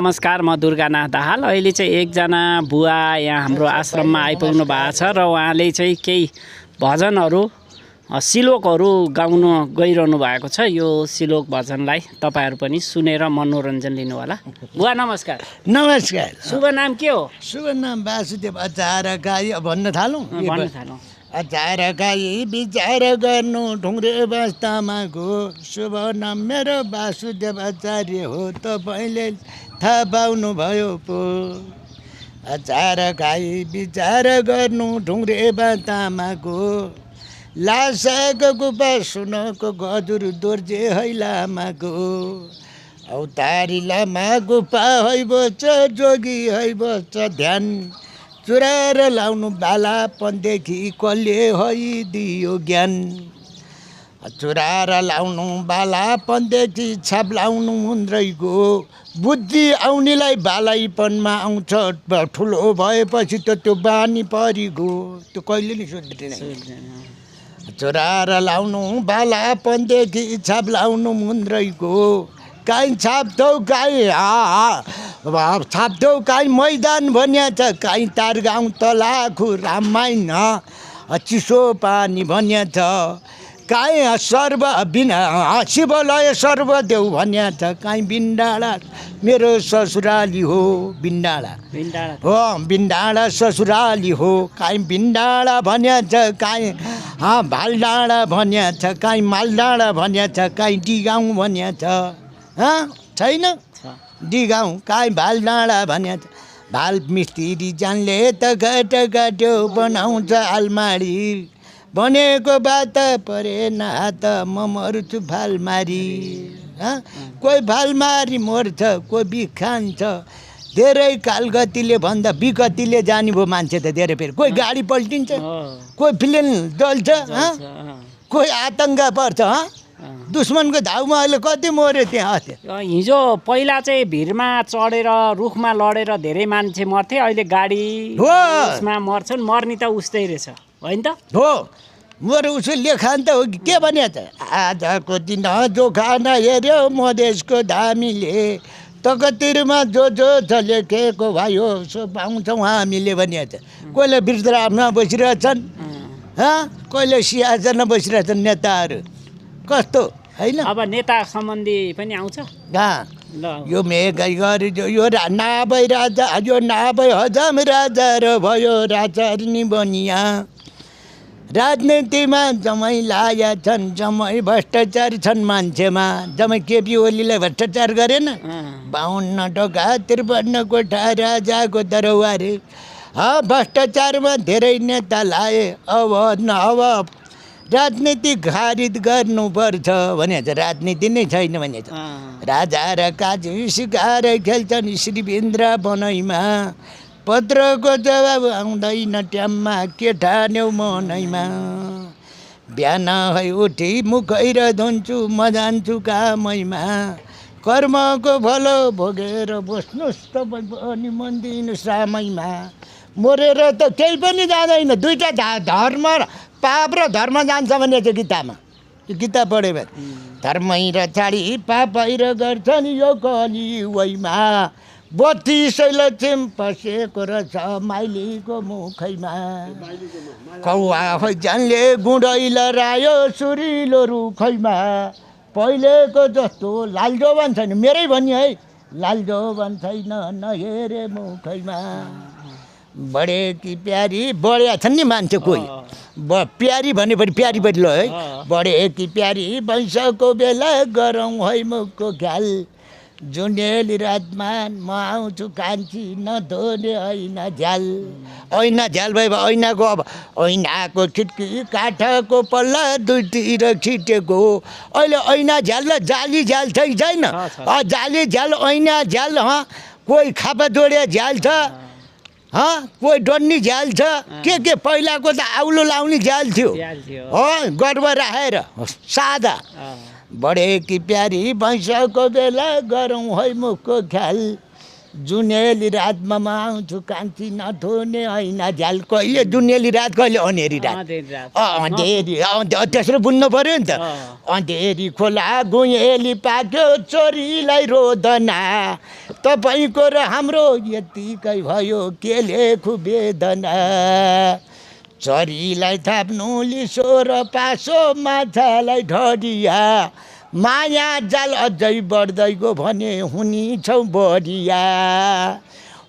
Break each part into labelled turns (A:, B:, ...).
A: नमस्कार, म दुर्गानाथ दाहाल। अहिले चाहिँ एकजना बुवा यहाँ हाम्रो आश्रममा आइपुग्नु भएको छ र उहाँले चाहिँ केही भजनहरू श्लोकहरू गाउन गइरहनु भएको छ। यो श्लोक भजनलाई तपाईहरु पनि सुनेर मनोरञ्जन लिनु होला। बुवा नमस्कार।
B: नमस्कार।
A: शुभ नाम के हो?
B: शुभ नाम वासुदेव आचार्य गाई। भन्न थालौँ?
A: भन्न थालौँ।
B: आचार्य गाई विचार गर्नु ढुङ्ग्रे बस्तामाको शुभ नाम मेरो वासुदेव आचार्य हो, तपाईँले थाहा पाउनु भयो पो। आचार्य गाई विचार गर्नु ढुङ्ग्रे बस्तामाको लासाको गुपा सुनको गजुर दोर्जे हैलामाको औतारी लामा गुफा हैबोच जोगी हैबोच ध्यान चुराएर लाउनु बालापनदेखि कसले हैदियो ज्ञान। चुराएर लाउनु बालापनदेखि छाप लाउनु मुन्द्रैको बुद्धि आउनेलाई बालाइपनमा आउँछ, ठुलो भएपछि त त्यो बानी परिगो। त्यो कहिले नि सुन्दैन। चुराएर लाउनु बालापनदेखि छाप लाउनु मुन्द्रैको काहीँ छाप्थौ काहीँ छाप्थौ काहीँ मैदान भनिया छ, काहीँ तार गाउँ तलाखु रामायण चिसो पानी भनिया छ, काहीँ सर्व बिना शिवलय सर्वदेव भनिया छ, काहीँ बिन्डाडा मेरो ससुराली हो। बिन्डाडा हो, बिन्डाडा ससुराली हो, काहीँ बिन्डाडा भनिया छ, काहीँ भालडाँडा भनिया छ, काहीँ मालडाँडा भनिया छ, काहीँ डिगाउँ भनिया छ। छैन डिगाउँ काहीँ भाल डाँडा भन्या भाल मिस्त्री जानले त घट घट्यो बनाउँछ आलमारी, भनेको बात परेन हात म मर्छु भाल मारी। कोही भाल मारी मर्छ, कोही बिख खान्छ, धेरै काल गतिले भन्दा विगतिले जाने भयो मान्छे त धेरै फेरि। कोही गाडी पल्टिन्छ, कोही प्लेन डल्छ, कोही आतङ्क पर्छ। दुश्मनको धाउमा अहिले कति मऱ्यो त्यहाँ।
A: हिजो पहिला चाहिँ भिरमा चढेर रुखमा लडेर धेरै मान्छे मर्थे, अहिले गाडीमा मर्छन्। मर्ने त उस्तै रहेछ होइन त?
B: हो, मेरो उसो लेखान त हो कि के भने त आजको दिन जो खाना हेऱ्यो मधेसको धामीले तकतिरमा जो जो छ लेखेको भयो सो पाउँछौँ हामीले भने त। कोहीले वृद्धाश्रममा बसिरहेछन्, कहिले सिंहासनमा बसिरहेछन् नेताहरू। कस्तो होइन?
A: अब नेता सम्बन्धी पनि आउँछ।
B: यो मेघै गरी यो नाभै राजा, यो नाभै हजाम राजा र भयो राजार्नी बनिया। राजनीतिमा जमै लाया छन्, जमै भ्रष्टाचार छन् मान्छेमा। जमै केपी ओलीले भ्रष्टाचार गरेन? 52 ढोका 53 कोठा राजाको दरबार। भ्रष्टाचारमा धेरै नेता लाए, अब अब राजनीति खारिज गर्नुपर्छ भने चाहिँ राजनीति नै छैन भने चाहिँ। राजा र काजी सिकाएर खेल्छन् श्रीबिन्द्र बनैमा, पत्रको जवाब आउँदैन ट्याममा, के ठान्यौ मनैमा। बिहान है उठी मुखै र धुन्छु म जान्छु कामैमा, कर्मको भलो भोगेर बस्नुहोस् तपाईँ पनि मन दिनुहोस् रामैमा। मरेर त केही पनि जाँदैन, दुईवटा धर्म पाप र धर्म जान्छ भने चाहिँ गीतामा। त्यो गीता पढ्यो भने धर्मै र छाडी पापै र गर्छन् यो कलियुगमा, 32 लक्षम पसेको रहेछ माइलीको मुखैमा। कौवा फैजानले गुँडै लरायो सुरिलो रुखैमा, पहिलेको जस्तो लालजो भन्छ नि, मेरै भनी है, लालजो भन्छ छैन नहेरे मुखैमा। बडे कि प्यारी बढिया छन् नि मान्छे कोही, प्यारी भनेपछि प्यारी पनि ल है। बडे कि प्यारी वैशाखको बेला गरौँ है मुखको ख्याल, जुनेली रातमान म आउँछु कान्छी नधोने ऐना झ्याल। ऐना झ्याल भयो ऐनाको, अब ऐनाको खिड्की काठको पल्ला दुईतिर छिटेको। अहिले ऐना झ्याल र जाली झ्याल छैन। जाली झ्याल ऐना झ्याल, कोही खापा जोडिया झ्याल छ, कोही डन्नी झ्याल छ, के पहिलाको त आउलो लाउने झ्याल थियो। गर्व राखेर सादा। बडे कि प्यारी भैँसको बेला गरौँ है मुखको ख्याल, जुनेली रातमा म आउँछु कान्छी नथोने होइन झ्याल कहिले जुनेली रात कहिले अँधेरी रात अँधेरी त्यसरी बुझ्नु पर्यो नि त अँधेरी खोला गुँहेली पाक्यो चोरीलाई रोदना तपाईँको र हाम्रो यतिकै भयो केले खुबेदना चरीलाई थाप्नु लिसो र पासो माछालाई ढडिया माया जाल अझै बढ्दै गयो भने हुने छौ बढिया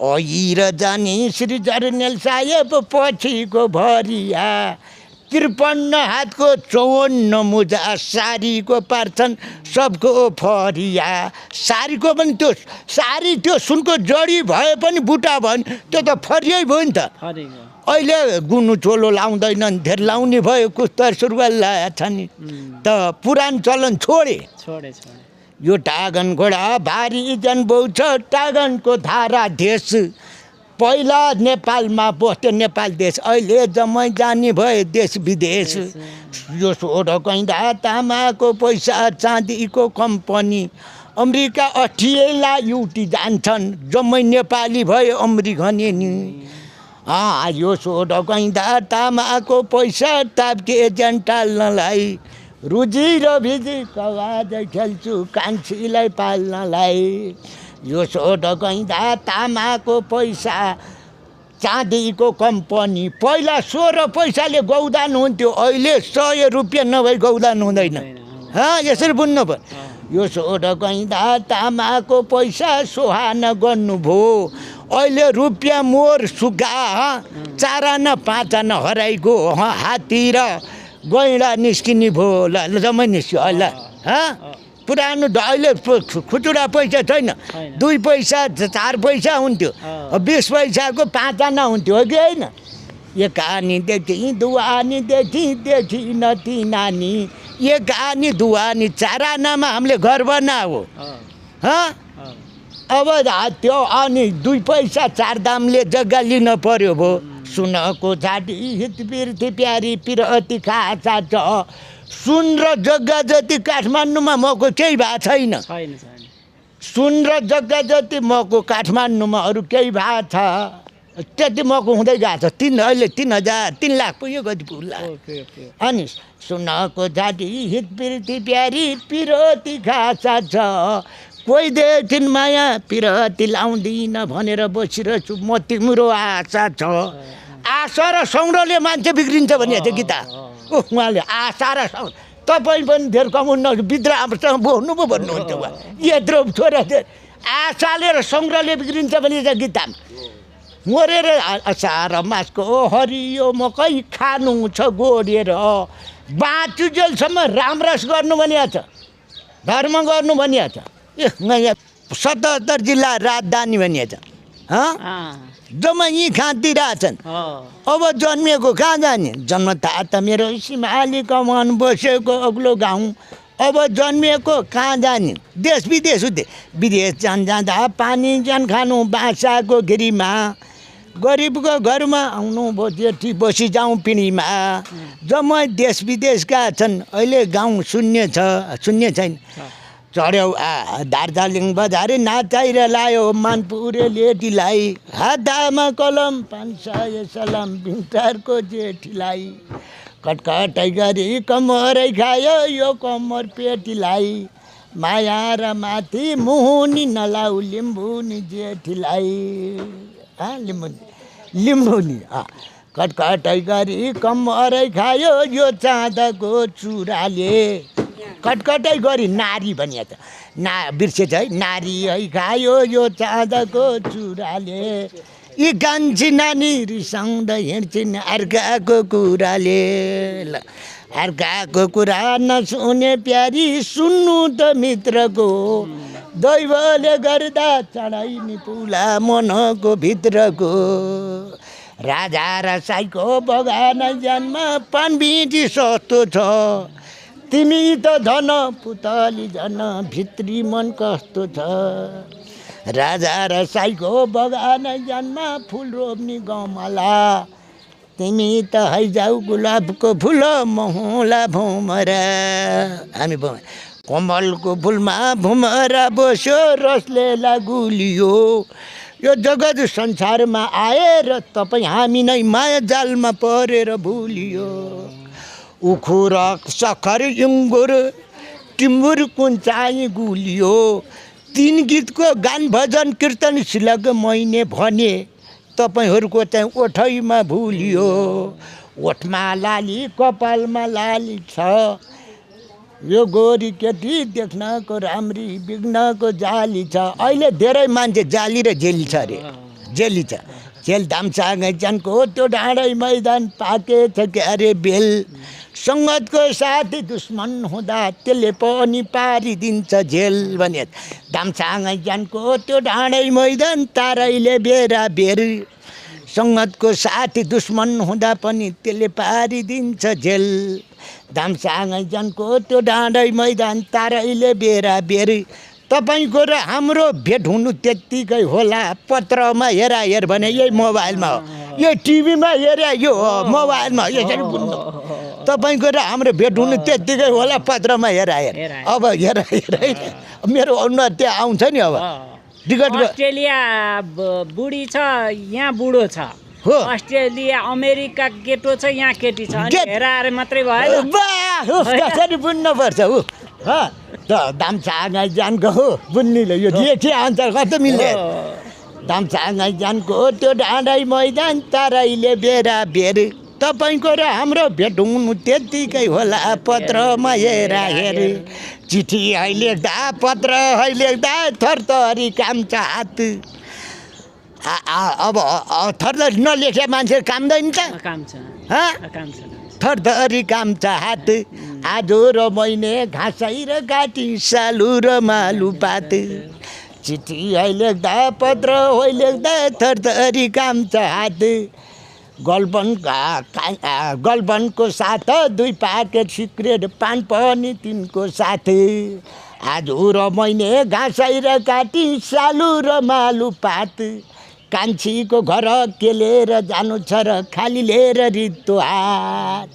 B: अहिर जाने श्री जर्नेल साहेब पछिको भरिया 53 हातको 54 मुजा सारीको पार्छन् सबको फरिया सारीको पनि त्यो सारी त्यो सुनको जडी भए पनि बुटा भयो नि त्यो त फरियै भयो नि त अहिले गुनु चोलो लाउँदैनन् धेर लाउने भयो कुस्तर सुरुवाल लाया छ नि त पुरानो चलन छोडे यो टागन घोडा भारी जन बहु छ टागनको धारा देश पहिला नेपालमा बस्थ्यो नेपाल देश अहिले जम्मै जाने भए देश विदेश यो सोड कैँदा तामाको पैसा चाँदीको कम्पनी अमेरिका अस्ट्रेलिया युटी जान्छन् जम्मै नेपाली भयो अमेरिकने नि यो सोड कैँदा तामाको पैसा ताप्के एजेन्ट टाल्नलाई रुजी र भिजी कवाजै खेल्छु कान्छीलाई पाल्नलाई यो सोड कैँदा तामाको पैसा चाँदीको कम्पनी पहिला 16 पैसाले गौदान हुन्थ्यो अहिले 100 रुपियाँ नभई गौदान हुँदैन यसरी बुझ्नु पर्यो यो सोड कैँदा तामाको पैसा सोहान गर्नुभयो अहिले रुपियाँ मोर सुगा 4 आना 5 आना हराइगयो हात्ती र गैँडा निस्किने भयो ल जम्मै निस्क्यो अहिले पुरानो अहिले खुचुरा पैसा छैन 2 पैसा 4 पैसा हुन्थ्यो 20 पैसाको 5 आना हुन्थ्यो हो कि होइन एक आनीदेखि दुआनीदेखि देखिन ती नानी एक आनी दुआनी 4 आनामा हामीले घर बनाऊ अब त्यो अनि 2 पैसा 4 दामले जग्गा लिन पर्यो भो सुनको छाती हित बिर्ती प्यारी पिरती खासा छ सुन र जग्गा जति काठमाडौँमा मको केही भएको छैन सुन र जग्गा जति मको काठमाडौँमा अरू केही भएको छ त्यति मको हुँदै गएको छ अहिले 3000 3 लाख पुग्यो कति पुग्ला अनि सुनको छाती हित बिर्ती प्यारी पिरती खासा छ कोही देखिन माया पिरती लाउँदिन भनेर बसिरहेछु म तिम्रो आशा छ आशा र सौरले मान्छे बिग्रिन्छ भने गीता उहाँले आशा र तपाईँ पनि धेर कमाउनु बिद्रा आमासँग बोल्नु पो भन्नुहुन्थ्यो उहाँ यत्रो छोरा आशाले र सौरले बिग्रिन्छ भने गीता मरेर असार मासको हरियो मकै खानु छ गोडेर बाँचुजेलसम्म रामरस गर्नु भनिएको छ धर्म गर्नु भनिएको छ 77 जिल्ला राजधानी भनिएको छ जम्मै यहीँ खाँदिरहेछन् अब जन्मिएको कहाँ जाने जन्म थाहा त मेरो सिमाली कमान बसेको अग्लो गाउँ अब जन्मिएको कहाँ जाने देश विदेश विदेश जाँदा पानी जान खानु बासाको गिरीमा गरिबको घरमा आउनु भो जेठी बसी जाउँ पिँढीमा जम्मै देश विदेशका छन् अहिले गाउँ शून्य छैन चढ्यौ दार्जिलिङ बजारे नाचाइर लायो मानपुरे लेटीलाई हातमा कलम 500 सलाम भिन्टारको जेठीलाई कटकटै गरी कमरै खायो यो कमर पेटीलाई माया र माथि मुहुनी नलाउ लिम्बुनी जेठीलाई लिम्बुनी कटकटै गरी कमरै खायो यो चाँदको चुराले कटकटै गरी नारी भनिएको छ बिर्सेछ है नारी है खायो यो चाँदको चुराले यी कान्छी नानी रिसाउँदै हिँड्छिन् अर्काको कुराले अर्काको कुरा नसुने प्यारी सुन्नु त मित्रको दैवले गर्दा चढाइनी पुला मनको भित्रको राजा र साईको बगान जन्म पानबिटी सस्तो छ तिमी त धन पुतली झन भित्री मन कस्तो छ राजा र साईको बगान जन्म फुल रोप्ने गमला तिमी त हैजाउ गुलाबको फुल महुला भौमरा हामी कमलको फुलमा भुमरा बस्यो रसले लागुलियो यो जगत संसारमा आएर तपाईँ हामी नै माया जालमा परेर भुलियो उखुर सखर इङ्गुर टिम्बुर कुञ्चाइ गुलियो 3 गीतको गान भजन कीर्तन सिलग मैने भने तपाईँहरूको चाहिँ ओठैमा भुलियो ओठमा लाली कपालमा लाली छ यो गोरी केटी देख्नको राम्री बिग्नको जाली छ अहिले धेरै मान्छे जाली र जेली छ अरे जेली छ जेल दामसाङै जानको त्यो डाँडै मैदान पाकेछ क्यारे बेल सङ्गतको साथी दुश्मन हुँदा त्यसले पनि पारिदिन्छ जेल भने दामसाङै जानको त्यो डाँडै मैदान तारैले बेरा बेर सङ्गतको साथी दुश्मन हुँदा पनि त्यसले पारिदिन्छ जेल दामसाङै जानको त्यो डाँडै मैदान तारैले बेरा बेर तपाईँको र हाम्रो भेट हुनु त्यत्तिकै होला पत्रमा हेराहेर भने यही मोबाइलमा हो यही टिभीमा हेरे यो मोबाइलमा यसरी बुझ्नु तपाईँको र हाम्रो भेट हुनु त्यत्तिकै होला पत्रमा हेराहेर अब हेराहेर मेरो अनुहार त्यहाँ आउँछ नि अब टिकट
A: अस्ट्रेलिया बुढी छ यहाँ बुढो छ
B: हो
A: अस्ट्रेलिया अमेरिका केटो छ यहाँ केटी छ अनि हेराएर मात्रै भयो
B: कसरी बुझ्नुपर्छ हो दामसाङै जानको हो बुझ्नुले यो के आन्सर कस्तो मिल्ने दामसाङै जानको त्यो डाँडै मैदान तारैले बेरा बेर तपाईँको र हाम्रो भेट हुनु त्यत्तिकै होला पत्रमा हेरा हेर चिठी है लेख्दा पत्र है लेख्दा थरथरी काम छ हात अब थरथरी नलेखे मान्छे कामदैन त
A: काम छ
B: थरथरी काम छ हात आजो र महिने घाँसै र काटी सालु र मालु पात चिठी है लेख्दा पत्र है लेख्दा थरथरी काम छ हात गलबनको साथ 2 प्याकेट सिक्रेट पान पनि तिनको साथ आज र महिने घाँसै र काटी सालु र मालु पात कान्छीको घर केलेर जानु छ र खाली लिएर रित्तो हात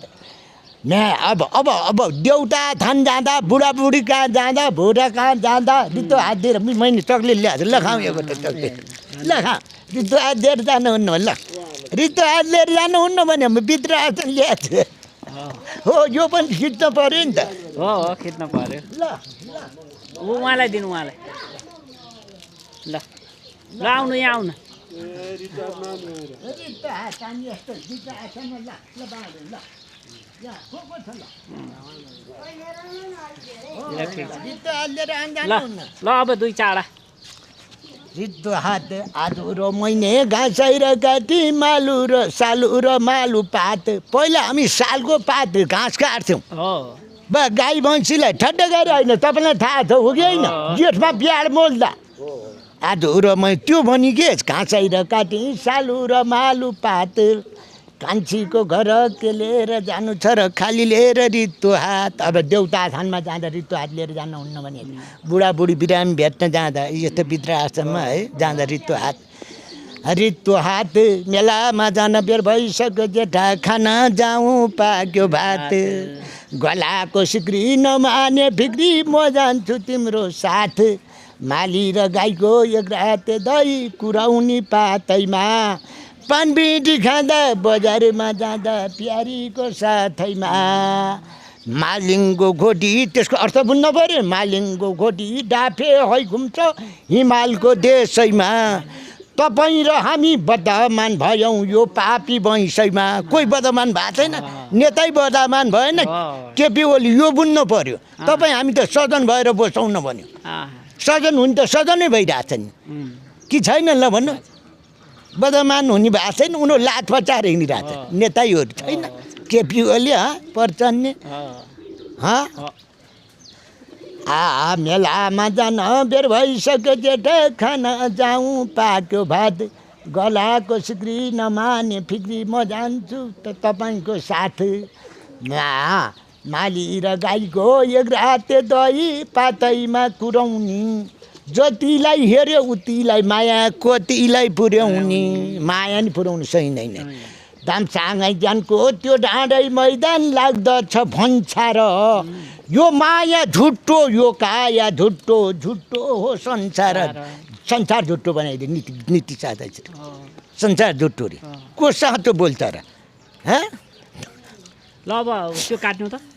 B: ने अब देउता थान जाँदा बुढाबुढी कहाँ जाँदा भोरा कहाँ जाँदा रित्तो हात दिएर मैले चक्लेट ल्याएको ल खाउँ एउटा चक्लेट ल खाउँ रित्तो हात दिएर जानुहुन्न ल रित्तो हात लिएर जानुहुन्न भने भित्र हात ल्याएको हो यो पनि खिच्न पऱ्यो नि त
A: हो खिच्न पऱ्यो
B: ल
A: उहाँलाई दिनु उहाँलाई ल ल आउनु यहाँ आउनु
B: रित्तो हात अनि यस्तो भित्र हातसँग ल बाँड्यो ल रित्तो हात लिएर जानुहुन्न
A: ल अब 2 चाडा
B: रित्तो हात आज र महिने घाँसै र काटी मालु र सालु र मालु पात पहिला हामी सालको पात घाँस काट्थ्यौँ गाई भैँसीलाई ठड्डा गरेर होइन तपाईँलाई थाहा छ हो कि होइन जेठमा बिहाड मोल्दा आज र मै त्यो भनी के घाँसै र काटी सालु र मालु पात कान्छीको घर केलेर जानु छ र खाली लिएर रित्तो हात अब देउता थानमा जाँदा रित्तो हात लिएर जानुहुन्न भने बुढाबुढी बिरामी भेट्न जाँदा यस्तो भित्र आश्रममा है जाँदा रित्तो हात मेलामा जान बेर भइसक्यो जेठा खाना जाउँ पाक्यो भात गलाको सिक्री नमाने फिक्री म जान्छु तिम्रो साथ माली र गाईको एक राते दही कुराउनी पातैमा पानबिटी खाँदा बजारमा जाँदा प्यारीको साथैमा मालिङको घोटी त्यसको अर्थ बुझ्नु पऱ्यो मालिङको घोटी डाफे है घुम्छ हिमालको देशैमा तपाईँ र हामी बदमान भयौँ यो पापी वैँसैमा कोही बदमान भएको छैन नेतै बदमान भएन केपी ओली यो बुझ्नु पऱ्यो तपाईँ हामी त सदन भएर बसौँ न भन्यो सदन हुने त सदनै भइरहेछ नि कि छैन ल भन्नु बदमान हुने भएको छैन उनीहरू लात पचाएर हिँडिरहेको छ नेतैहरू छैन केपी ओली पर्छन् मेलामा जान बेर भइसक्यो जेठा खाना जाउँ पाक्यो भात गलाको सिक्री नमाने फिक्री म जान्छु त तपाईँको साथ माली र गाईको एक राते दही पातैमा कुराउनी जतिलाई हेऱ्यो उतिलाई माया कतिलाई पुर्याउने माया नि पुर्याउनु सकिँदैन दामसाङै ज्यानको त्यो डाँडै मैदान लाग्दछ भन्छार यो माया झुट्टो यो काया झुट्टो झुट्टो हो संसार संसार झुट्टो बनाइदियो नीति साधै छ संसार झुट्टो रे को साँचो बोल्छ र
A: ल अब त्यो काट्नु त